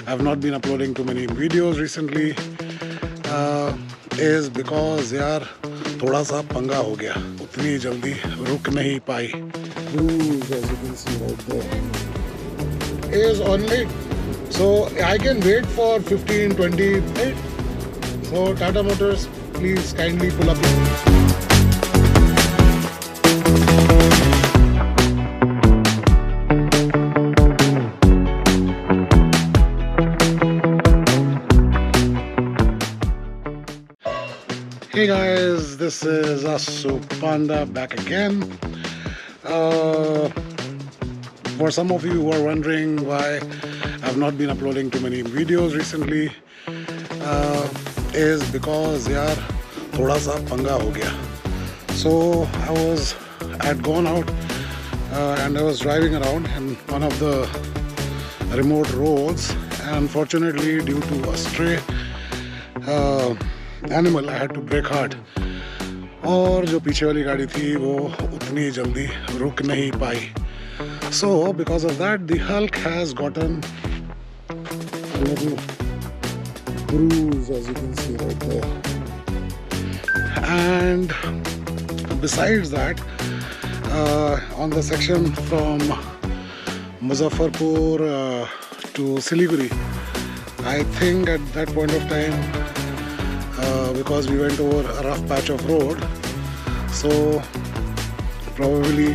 I've not been uploading too many videos recently is because यार थोड़ा सा पंगा हो गया, उतनी जल्दी रुक नहीं पाई. Cruise, as you can see right there, is only, so I can wait for 15-20 minutes. So Tata Motors, please kindly pull up. Hey guys, this is Asu Panda back again. For some of you who are wondering why I've not been uploading too many videos recently, is because yaar thoda sa panga ho gaya. So I had gone out and I was driving around in one of the remote roads, and unfortunately due to a stray animal I had to brake hard, और जो पीछे वाली गाड़ी थी वो उतनी जल्दी रुक नहीं पाई. So because of that the Hulk has gotten a little bruise, as you can see right there. And besides that, on the section from Muzaffarpur to Siliguri, I think at that point of time, because we went over a rough patch of road, so probably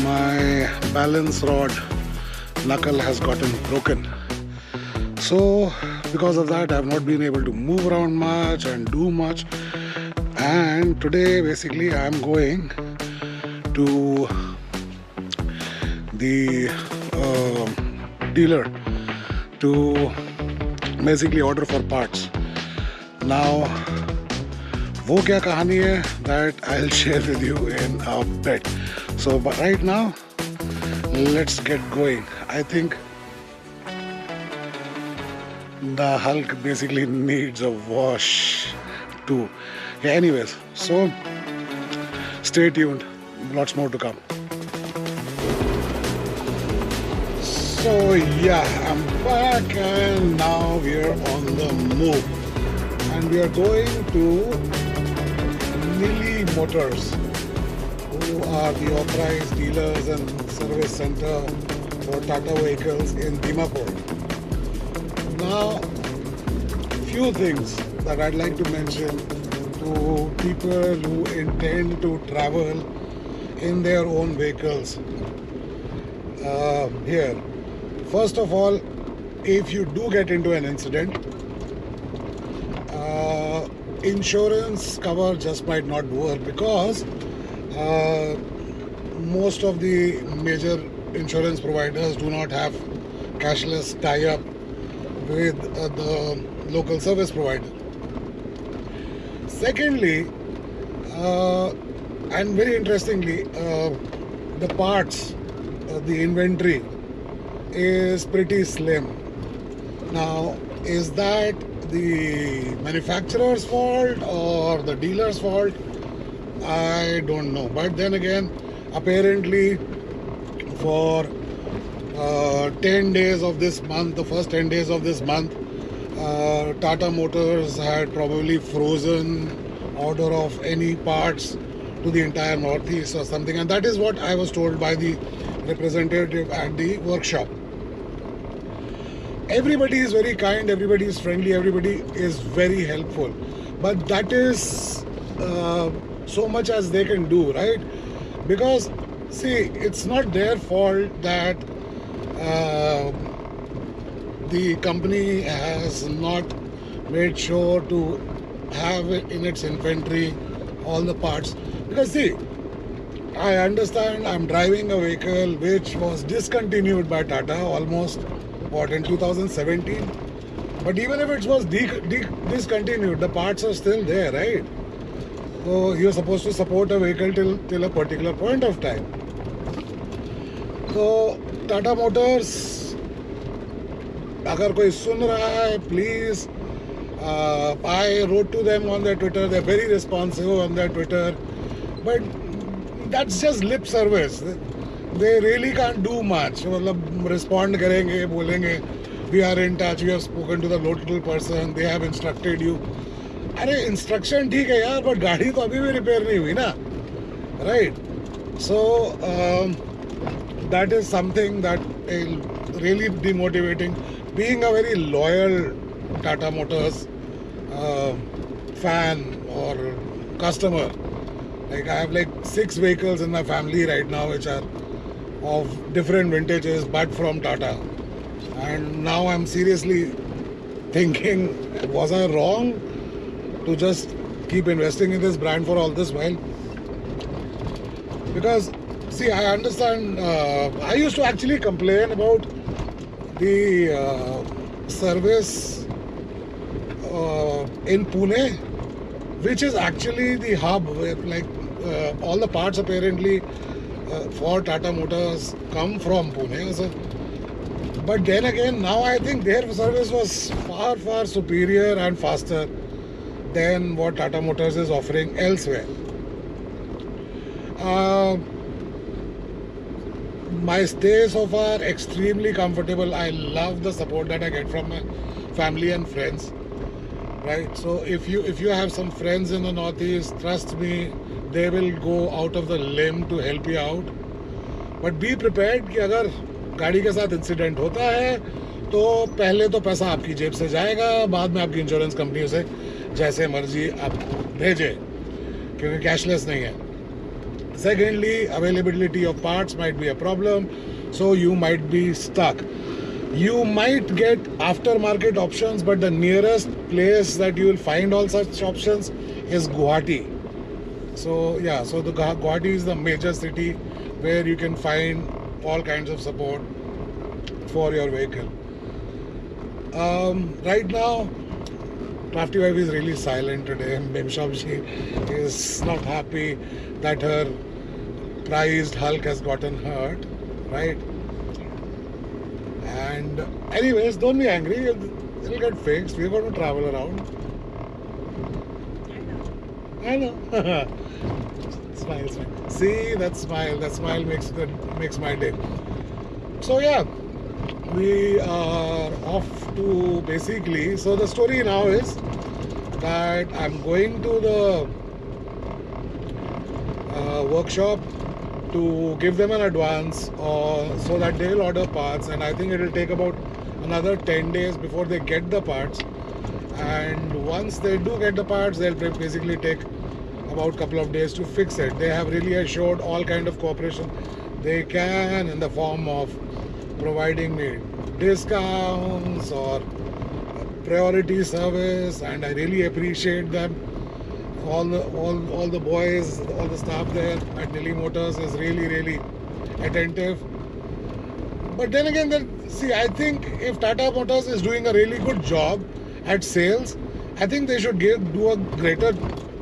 my balance rod knuckle has gotten broken. So because of that I have not been able to move around much and do much, and today basically I am going to the dealer to basically order for parts. Now वो क्या कहानी है, that I'll share with you in a bit. So but right now let's get going. I think the Hulk basically needs a wash too. Yeah, anyways, so stay tuned, lots more to come. So yeah, I'm back and now we're on the move, and we are going to Nili Motors, who are the authorized dealers and service center for Tata vehicles in Dimapur. Now, few things that I'd like to mention to people who intend to travel in their own vehicles here. First of all, if you do get into an incident, insurance cover just might not work, because most of the major insurance providers do not have cashless tie-up with the local service provider. Secondly, and very interestingly, the parts, the inventory is pretty slim. Now, is that the manufacturer's fault or the dealer's fault? I don't know. But then again, apparently for 10 days of this month, the first 10 days of this month, Tata Motors had probably frozen order of any parts to the entire Northeast or something, and that is what I was told by the representative at the workshop. Everybody is very kind, everybody is friendly, everybody is very helpful, but that is so much as they can do, right? Because see, it's not their fault that the company has not made sure to have in its inventory all the parts. Because see, I understand I'm driving a vehicle which was discontinued by Tata almost in 2017, but even if it was discontinued, the parts are still there, right? So you're supposed to support a vehicle till a particular point of time. So Tata Motors, अगर कोई सुन रहा है, please, I wrote to them on their Twitter. They're very responsive on their Twitter, but that's just lip service. they really can't do much. मतलब respond करेंगे, बोलेंगे, we are in touch, we have spoken to the local person, they have instructed you. अरे instruction ठीक है यार, but गाड़ी तो अभी भी रिपेयर नहीं हुई ना, right? So that is something that is really demotivating. Being a very loyal Tata Motors fan or customer, like I have like 6 vehicles in my family right now which are of different vintages but from Tata, and now I'm seriously thinking, was I wrong to just keep investing in this brand for all this while? Because see, I understand, I used to actually complain about the service in Pune, which is actually the hub where like all the parts apparently for Tata Motors come from Pune. So, but then again, now I think their service was far, far superior and faster than what Tata Motors is offering elsewhere. My stay so far extremely comfortable. I love the support that I get from my family and friends. Right, so if you have some friends in the Northeast, trust me, they will go out of the limb to help you out. But be prepared कि अगर गाड़ी के साथ incident होता है तो पहले तो पैसा आपकी जेब से जाएगा, बाद में आपकी इंश्योरेंस कंपनी से जैसे मर्जी आपको भेजे, क्योंकि कैशलेस नहीं है. Secondly, availability of parts might be a problem, so you might be stuck. You might get aftermarket options, but the nearest place that you will find all such options is Guwahati. So yeah, so the Guwahati is the major city where you can find all kinds of support for your vehicle. Right now, Crafty Wife is really silent today. Memshabji is not happy that her prized Hulk has gotten hurt, right? And anyways, don't be angry, it'll get fixed. We're going to travel around. I know. Smile, smile. See, that smile makes my day. So yeah, we are off to basically, so the story now is that I'm going to the workshop to give them an advance so that they'll order parts, and I think it will take about another 10 days before they get the parts. And once they do get the parts, they'll basically take about a couple of days to fix it. They have really assured all kind of cooperation they can in the form of providing me discounts or priority service, and I really appreciate them. All the boys, all the staff there at Nilly Motors is really attentive. But then again, see, I think if Tata Motors is doing a really good job at sales, I think they should do a greater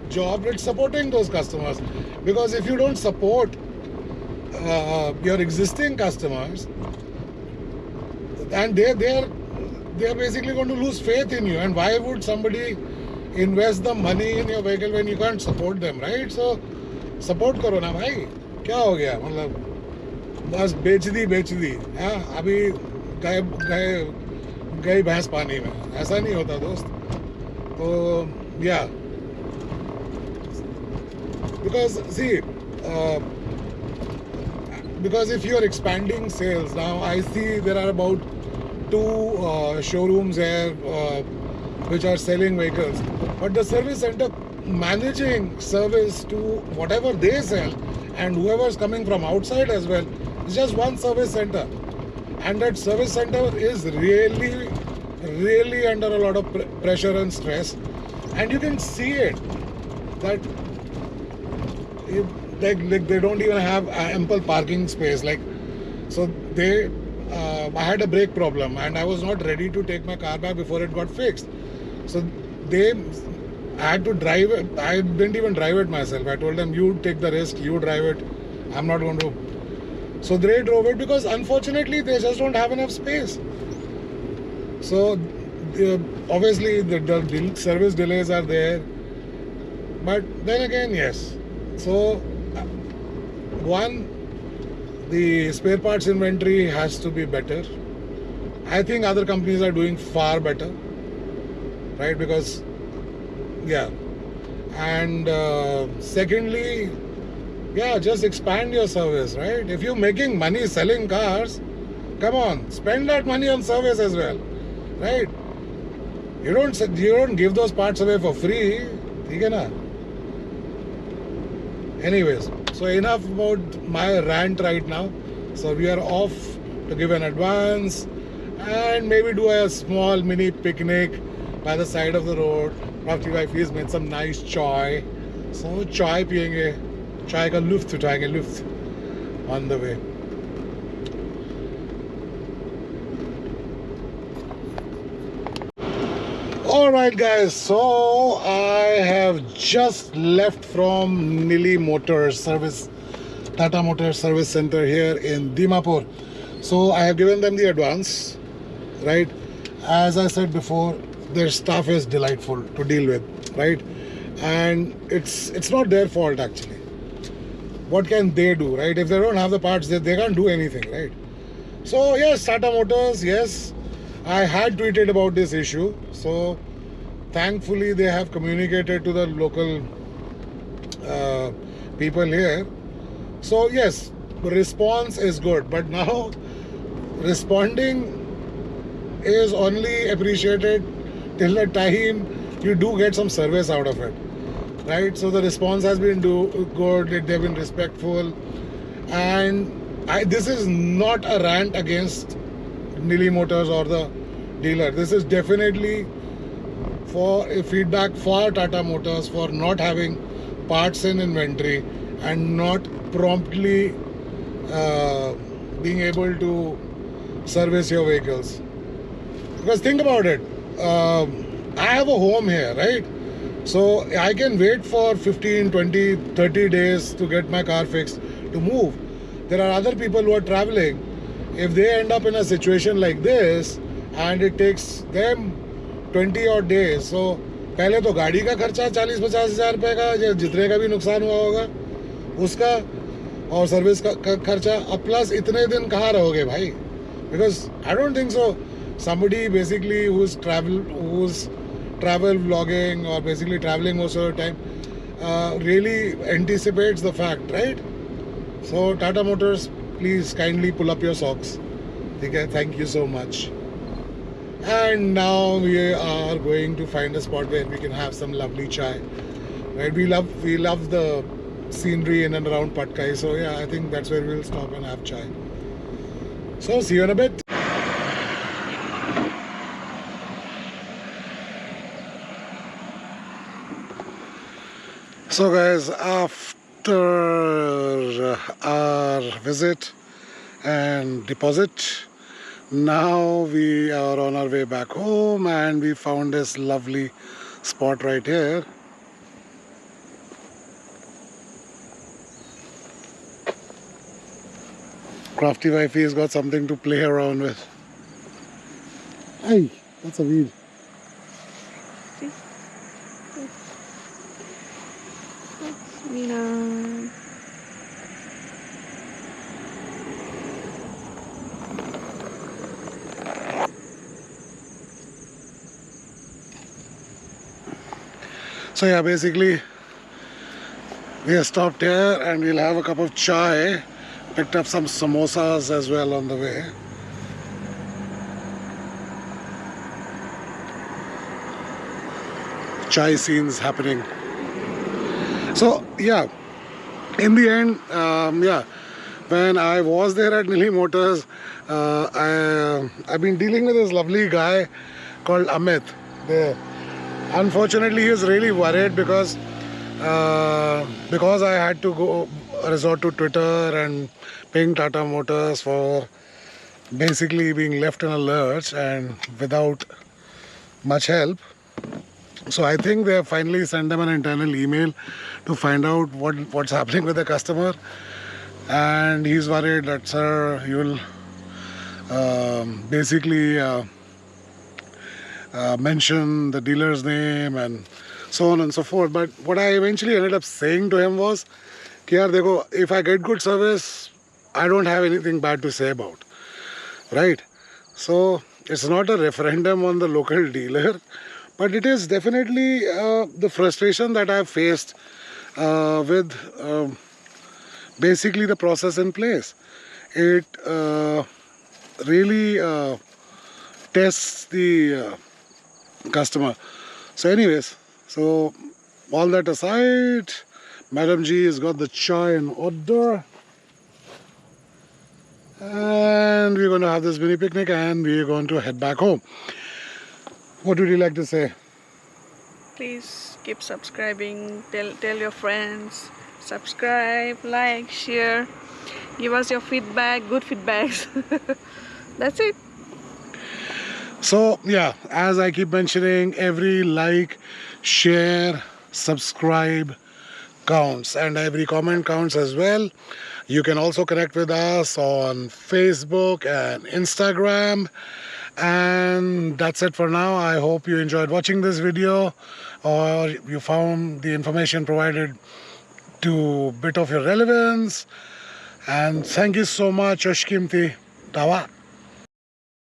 job at supporting those customers. Because if you don't support your existing customers, and they're basically going to lose faith in you. And why would somebody invest the money in your vehicle when you can't support them, right? So support करो ना भाई, क्या हो गया, मतलब बस बेच दी, हाँ अभी गए भैंस पानी में, ऐसा नहीं होता दोस्त. तो yeah, because see, because if you are expanding sales now, I see there are about 2 showrooms here which are selling vehicles, but the service center managing service to whatever they sell and whoever is coming from outside as well is just one service center, and that service center is really under a lot of pressure and stress, and you can see it that like they don't even have ample parking space. Like, so they I had a brake problem and I was not ready to take my car back before it got fixed. So I had to drive it. I didn't even drive it myself. I told them, you take the risk, you drive it. I'm not going to. So they drove it because unfortunately they just don't have enough space. So obviously the service delays are there. But then again, yes. So the spare parts inventory has to be better. I think other companies are doing far better, right? Because, yeah. And secondly, yeah, just expand your service, right? If you're making money selling cars, come on, spend that money on service as well, right? You don't give those parts away for free, ठीक है ना? Anyways, so enough about my rant right now. So we are off to give an advance and maybe do a small mini picnic by the side of the road. Rafti wife has made some nice chai. So chai piyenge. Chai ka luft utayenge, luft on the way. Alright guys, so I have just left from Nili Motors Service, Tata Motors Service Center here in Dimapur. So I have given them the advance, right? As I said before, their staff is delightful to deal with, right? And it's not their fault actually. What can they do, right? If they don't have the parts, they can't do anything, right? So yes, Tata Motors, yes, I had tweeted about this issue. So thankfully they have communicated to the local people here. So yes, the response is good. But now responding is only appreciated till the time you do get some service out of it, right? So the response has been good, they've been respectful. And this is not a rant against Nili Motors or the dealer. This is definitely for a feedback for Tata Motors for not having parts in inventory and not promptly being able to service your vehicles. Because think about it, I have a home here, right? So I can wait for 15, 20, 30 days to get my car fixed to move. There are other people who are traveling. If they end up in a situation like this and it takes them 20 odd days, so पहले तो गाड़ी का खर्चा 40-50 हज़ार रुपए का, जितने का भी नुकसान हुआ होगा उसका, और सर्विस का खर्चा, अब प्लस इतने दिन कहाँ रहोगे भाई? Because I don't think so somebody basically who's travel vlogging or basically traveling most of the time really anticipates the fact, right? So Tata Motors, please kindly pull up your socks. Okay, thank you so much. And now we are going to find a spot where we can have some lovely chai. Right? We love the scenery in and around Patkai. So yeah, I think that's where we'll stop and have chai. So see you in a bit. So guys, after our visit and deposit, now we are on our way back home and we found this lovely spot right here. Crafty wifey has got something to play around with. Hey, that's a weed. Mina. So yeah, basically we have stopped here and we'll have a cup of chai. Picked up some samosas as well on the way. Chai scenes happening. So yeah, in the end, yeah, when I was there at Nili Motors, I've been dealing with this lovely guy called Amit there. Unfortunately, he was really worried because I had to go resort to Twitter and ping Tata Motors for basically being left in a lurch and without much help. So I think they have finally sent them an internal email to find out what's happening with the customer. And he's worried that, sir, you'll basically mention the dealer's name and so on and so forth. But what I eventually ended up saying to him was, कि यार देखो, if I get good service, I don't have anything bad to say about, right? So it's not a referendum on the local dealer, but it is definitely the frustration that I've faced with basically the process in place. It really tests the customer. So anyways, so all that aside, Madam G has got the chai in order, and we're going to have this mini picnic and we're going to head back home. What would you like to say? Please keep subscribing. Tell your friends. Subscribe, like, share. Give us your feedback, good feedbacks. That's it. So yeah, as I keep mentioning, every like, share, subscribe counts, and every comment counts as well. You can also connect with us on Facebook and Instagram. And that's it for now. I hope you enjoyed watching this video, or you found the information provided to bit of your relevance. And thank you so much, Oshkimti. Tawa.